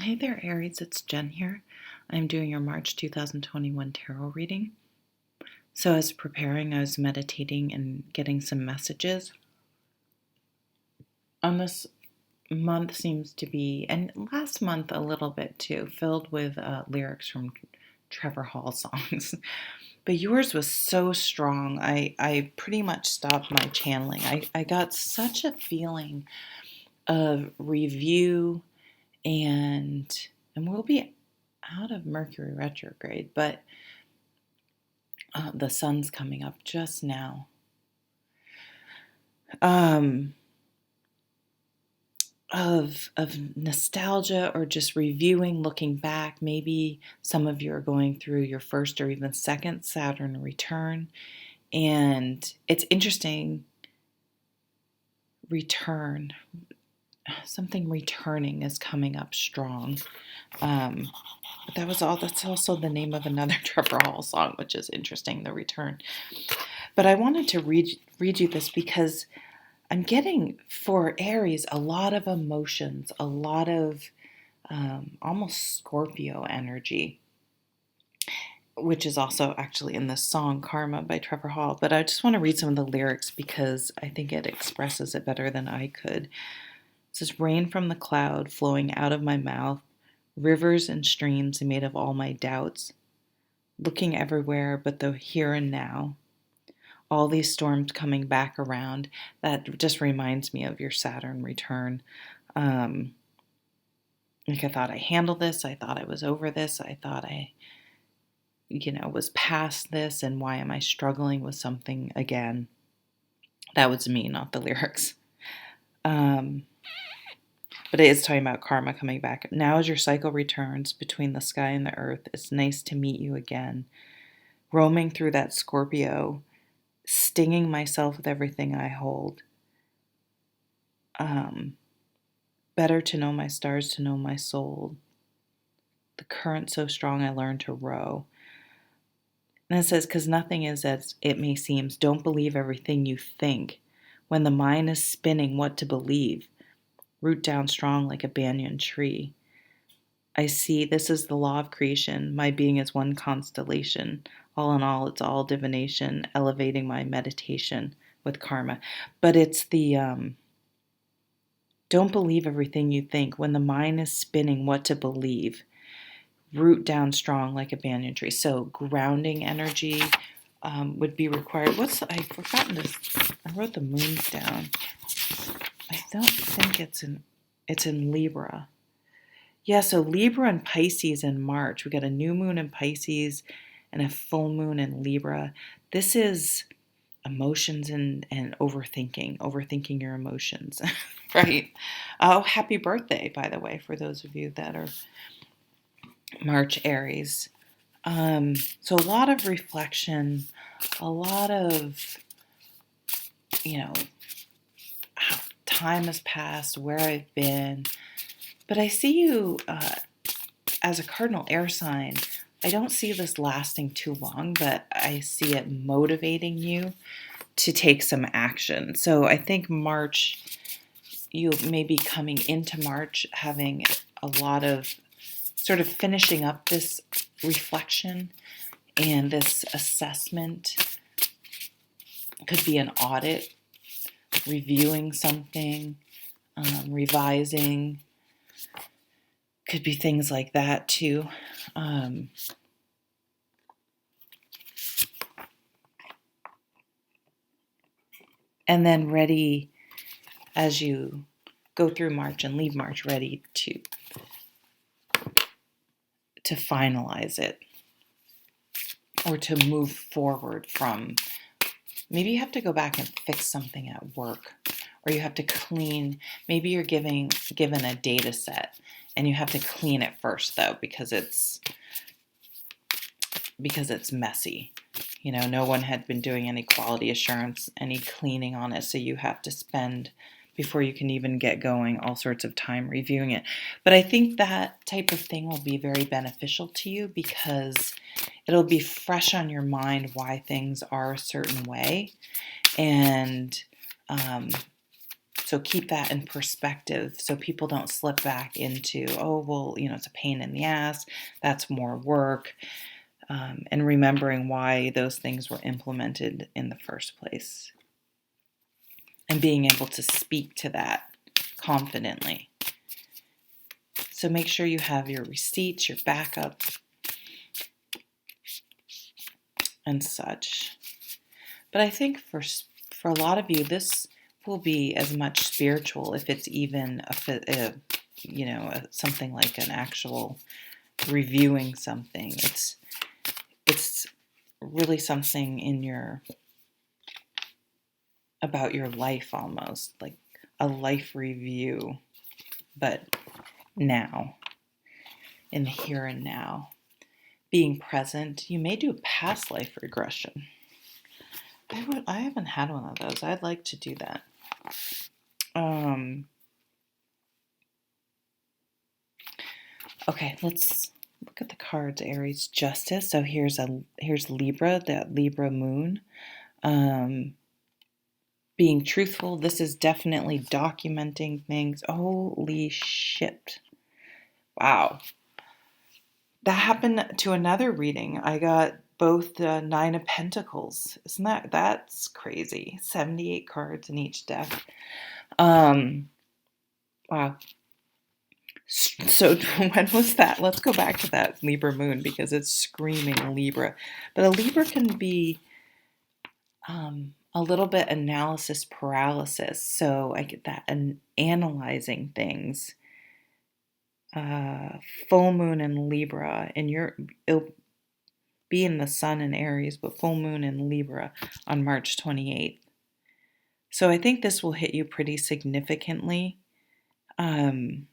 Hey there, Aries. It's Jen here. I'm doing your March 2021 tarot reading. So, as preparing, I was meditating and getting some messages. On this month seems to be, and last month a little bit too, filled with lyrics from Trevor Hall songs. But yours was so strong, I pretty much stopped my channeling. I got such a feeling of review and we'll be out of Mercury retrograde, but the sun's coming up just now. Of nostalgia or just reviewing, looking back. Maybe some of you are going through your first or even second Saturn return, and it's interesting. Return. Something returning is coming up strong. But that's also the name of another Trevor Hall song, which is interesting, The Return. But I wanted to read you this because I'm getting, for Aries, a lot of emotions, a lot of almost Scorpio energy, which is also actually in this song, Karma by Trevor Hall. But I just want to read some of the lyrics because I think it expresses it better than I could. It says, rain from the cloud flowing out of my mouth, rivers and streams made of all my doubts, looking everywhere but the here and now. All these storms coming back around. That just reminds me of your Saturn return. Like I thought I handled this. I thought I was over this. I thought I, was past this. And why am I struggling with something again? That was me, not the lyrics. But it is talking about karma coming back. Now as your cycle returns between the sky and the earth, it's nice to meet you again. Roaming through that Scorpio, stinging myself with everything I hold. Better to know my stars, to know my soul. The current so strong I learned to row. And it says, because nothing is as it may seem. Don't believe everything you think. When the mind is spinning what to believe, root down strong like a banyan tree. I see this is the law of creation. My being is one constellation. All in all, it's all divination, elevating my meditation with karma. But it's the don't believe everything you think. When the mind is spinning what to believe, root down strong like a banyan tree. So grounding energy would be required. I've forgotten this. I wrote the moons down. I don't think it's in Libra. Yeah, so Libra and Pisces in March. We got a new moon in Pisces and a full moon in Libra. This is emotions and overthinking your emotions, right? Oh, happy birthday, by the way, for those of you that are March Aries. So a lot of reflection, a lot of, how time has passed, where I've been. But I see you as a cardinal air sign. I don't see this lasting too long, but I see it motivating you to take some action. So I think March, you may be coming into March having a lot of sort of finishing up this reflection and this assessment. Could be an audit, reviewing something, revising. Could be things like that too. And then ready as you go through March and leave March, ready to finalize it or to move forward from. Maybe you have to go back and fix something at work, or you have to clean. Maybe you're given a data set and you have to clean it first though, because it's messy. No one had been doing any quality assurance, any cleaning on it. So you have to spend, before you can even get going, all sorts of time reviewing it. But I think that type of thing will be very beneficial to you because it'll be fresh on your mind why things are a certain way. And So keep that in perspective so people don't slip back into, oh, well, it's a pain in the ass. That's more work. And remembering why those things were implemented in the first place. And being able to speak to that confidently. So make sure you have your receipts, your backup, and such. But I think for a lot of you, this will be as much spiritual, if it's even something like an actual reviewing something. It's really something about your life, almost like a life review, but now, in the here and now. Being present. You may do past life regression. I haven't had one of those. I'd like to do that. Okay, let's look at the cards. Aries, Justice. So here's Libra, that Libra moon. Being truthful. This is definitely documenting things. Holy shit. Wow. That happened to another reading. I got both the Nine of Pentacles. That's crazy. 78 cards in each deck. Wow. So when was that? Let's go back to that Libra moon because it's screaming Libra. But a Libra can be a little bit analysis paralysis. So I get that, and analyzing things. Full moon in Libra, and it'll be in the sun in Aries, but full moon in Libra on March 28th. So I think this will hit you pretty significantly. And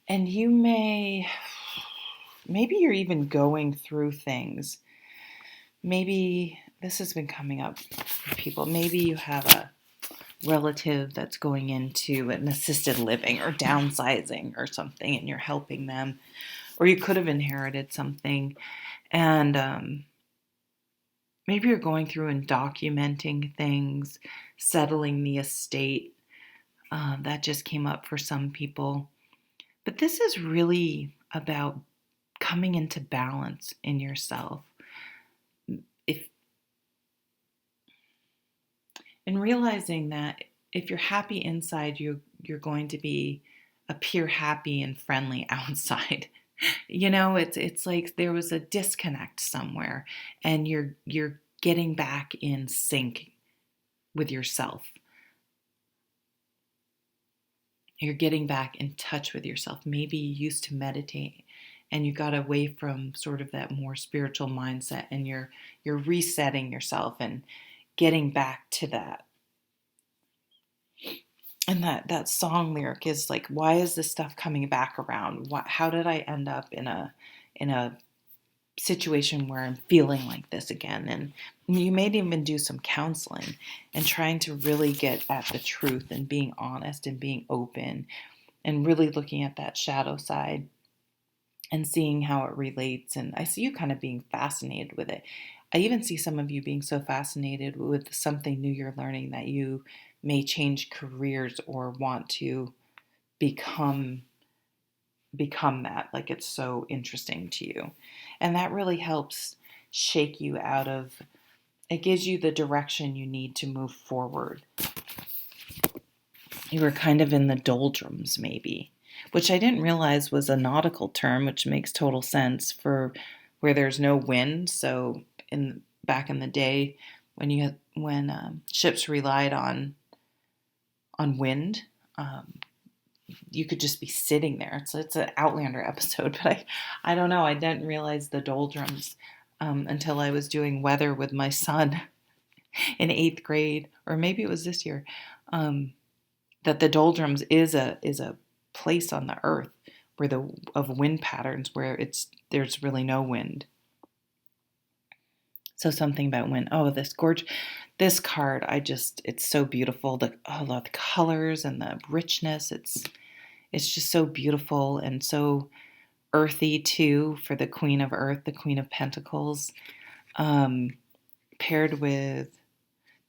you maybe you're even going through things. Maybe this has been coming up for people. Maybe you have a relative that's going into an assisted living or downsizing or something, and you're helping them, or you could have inherited something, and maybe you're going through and documenting things, settling the estate. That just came up for some people, but this is really about coming into balance in yourself. And realizing that if you're happy inside, you're going to appear happy and friendly outside. It's like there was a disconnect somewhere, and you're getting back in sync with yourself. You're getting back in touch with yourself. Maybe you used to meditate and you got away from sort of that more spiritual mindset, and you're resetting yourself and getting back to that. And that song lyric is like, why is this stuff coming back around? How did I end up in a situation where I'm feeling like this again? And you may even do some counseling and trying to really get at the truth and being honest and being open and really looking at that shadow side and seeing how it relates. And I see you kind of being fascinated with it. I even see some of you being so fascinated with something new you're learning that you may change careers or want to become that. Like, it's so interesting to you. And that really helps shake you out of, it gives you the direction you need to move forward. You were kind of in the doldrums, maybe, which I didn't realize was a nautical term, which makes total sense for where there's no wind. So back in the day, when ships relied on wind, you could just be sitting there. So it's an Outlander episode, but I don't know. I didn't realize the doldrums until I was doing weather with my son in 8th grade, or maybe it was this year. That the doldrums is a place on the earth of wind patterns where there's really no wind. So something about wind. Oh, this card, it's so beautiful. The colors and the richness, it's just so beautiful and so earthy too, for the Queen of Earth, the Queen of Pentacles. But paired with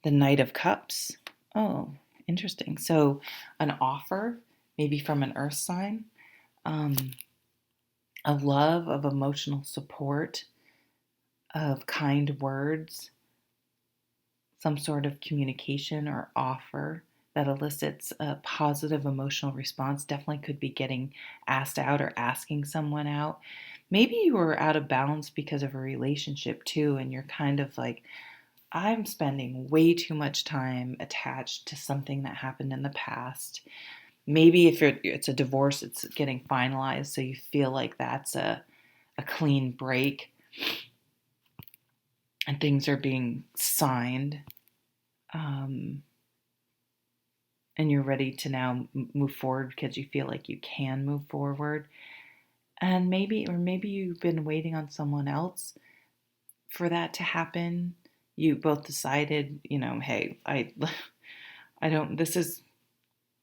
the Knight of Cups. Oh, interesting. So an offer, maybe from an earth sign, um, of love, of emotional support, of kind words, some sort of communication or offer that elicits a positive emotional response. Definitely could be getting asked out or asking someone out. Maybe you were out of balance because of a relationship too, and you're kind of like, I'm spending way too much time attached to something that happened in the past. Maybe if it's a divorce, it's getting finalized, so you feel like that's a clean break and things are being signed. And you're ready to now move forward because you feel like you can move forward. And maybe you've been waiting on someone else for that to happen. You both decided, hey, I don't, this is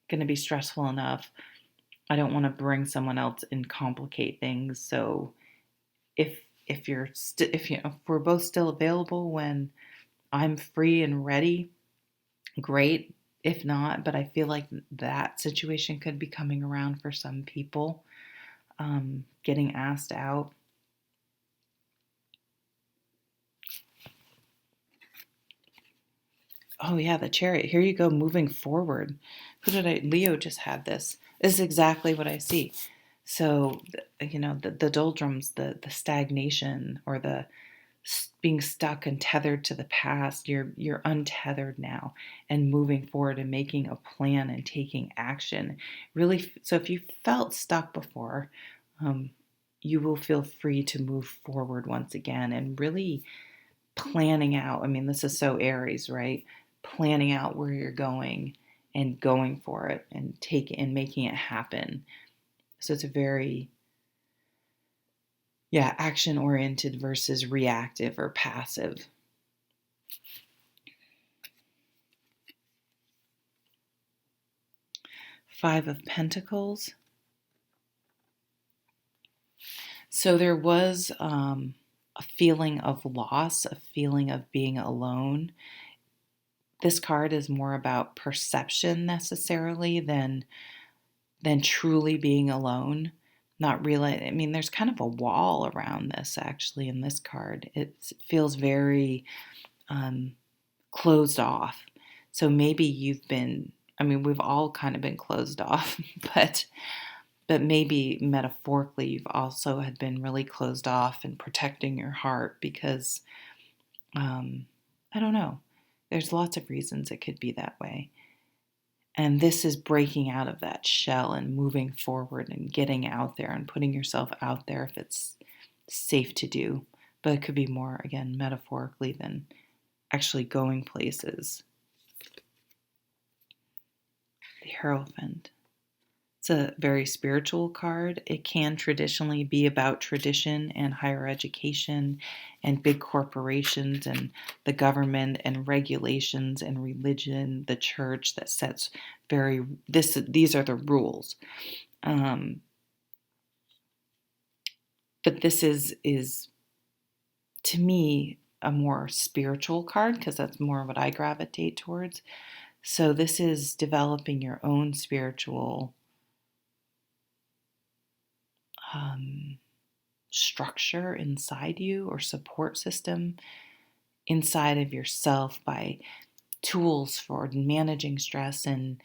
going to be stressful enough. I don't want to bring someone else and complicate things. So if if we're both still available when I'm free and ready, great. If not, but I feel like that situation could be coming around for some people, getting asked out. Oh yeah, the Chariot. Here you go, moving forward. Leo just had this. This is exactly what I see. So, the doldrums, the stagnation, or the being stuck and tethered to the past. You're untethered now and moving forward and making a plan and taking action. Really, so if you felt stuck before, um, you will feel free to move forward once again and really planning out. I mean, this is so Aries, right? Planning out where you're going and going for it and making it happen. So it's a very action oriented versus reactive or passive. Five of Pentacles. So there was a feeling of loss, a feeling of being alone. This card is more about perception necessarily than truly being alone. Not really. I mean, there's kind of a wall around this actually in this card. It feels very closed off. So maybe you've been. I mean, we've all kind of been closed off, but maybe metaphorically you've also had been really closed off and protecting your heart because I don't know. There's lots of reasons it could be that way. And this is breaking out of that shell and moving forward and getting out there and putting yourself out there if it's safe to do. But it could be more, again, metaphorically than actually going places. The Hierophant. It's a very spiritual card. It can traditionally be about tradition and higher education and big corporations and the government and regulations and religion, the church that sets these are the rules. But this is to me a more spiritual card because that's more what I gravitate towards. So this is developing your own spiritual structure inside you or support system inside of yourself by tools for managing stress and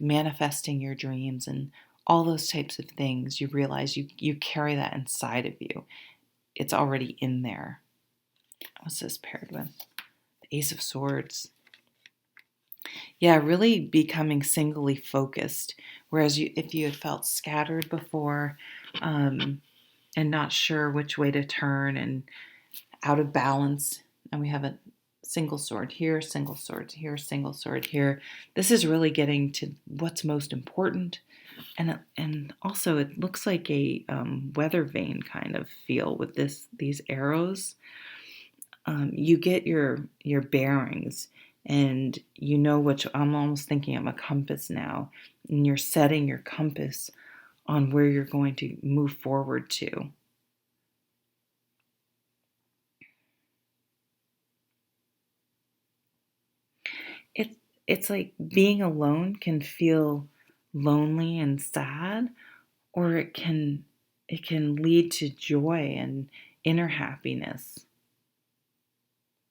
manifesting your dreams and all those types of things. You realize you carry that inside of you. It's already in there. What's this paired with? The Ace of Swords. Yeah, really becoming singly focused. Whereas if you had felt scattered before, and not sure which way to turn and out of balance, and we have a single sword here, single sword here, single sword here. This is really getting to what's most important, and also it looks like a weather vane kind of feel with these arrows. You get your bearings, and you know which. I'm almost thinking of a compass now, and you're setting your compass on where you're going to move forward to. it's like being alone can feel lonely and sad, or it can lead to joy and inner happiness.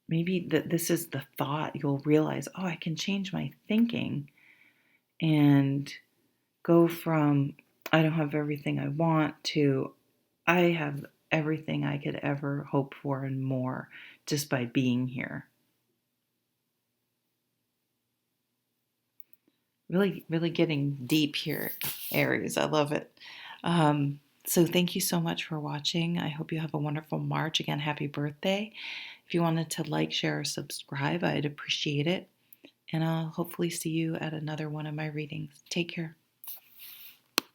Maybe that this is the thought you'll realize, oh, I can change my thinking and go from I don't have everything I want to I have everything I could ever hope for and more just by being here. Really, really getting deep here, Aries. I love it. So thank you so much for watching. I hope you have a wonderful March. Again, happy birthday. If you wanted to like, share, or subscribe, I'd appreciate it. And I'll hopefully see you at another one of my readings. Take care.